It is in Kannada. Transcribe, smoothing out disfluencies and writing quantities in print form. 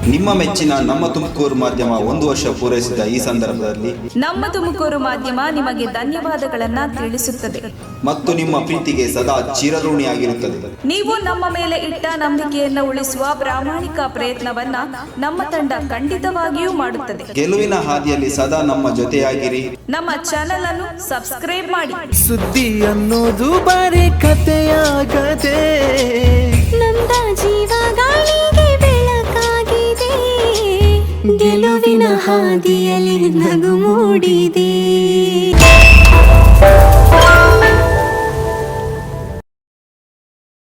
ನಿಮ್ಮ ಮೆಚ್ಚಿನ ನಮ್ಮ ತುಮಕೂರು ಮಾಧ್ಯಮ 1 ವರ್ಷ ಪೂರೈಸಿದ ಈ ಸಂದರ್ಭದಲ್ಲಿ ನಮ್ಮ ತುಮಕೂರು ಮಾಧ್ಯಮ ನಿಮಗೆ ಧನ್ಯವಾದಗಳನ್ನ ತಿಳಿಸುತ್ತದೆ ಮತ್ತು ನಿಮ್ಮ ಪ್ರೀತಿಗೆ ಸದಾ ಚಿರಋಣಿಯಾಗಿರುತ್ತದೆ. ನೀವು ನಮ್ಮ ಮೇಲೆ ಇಟ್ಟ ನಂಬಿಕೆಯನ್ನು ಉಳಿಸುವ ಪ್ರಾಮಾಣಿಕ ಪ್ರಯತ್ನವನ್ನ ನಮ್ಮ ತಂಡ ಖಂಡಿತವಾಗಿಯೂ ಮಾಡುತ್ತದೆ. ಗೆಲುವಿನ ಹಾದಿಯಲ್ಲಿ ಸದಾ ನಮ್ಮ ಜೊತೆಯಾಗಿರಿ. ನಮ್ಮ ಚಾನೆಲ್ ಅನ್ನು ಸಬ್ಸ್ಕ್ರೈಬ್ ಮಾಡಿ. ಸುದ್ದಿ ಅನ್ನೋದು ಬಾರಿ ಕಥೆಯಾಗದೆ ನಮ್ದ ಜೀವ ಗಾಳಿಗೆ ಬೆಳಕಾಗಿದೆ, ಗೆಲುವಿನ ಹಾದಿಯಲ್ಲಿ ನಗು ಮೂಡಿದೆ.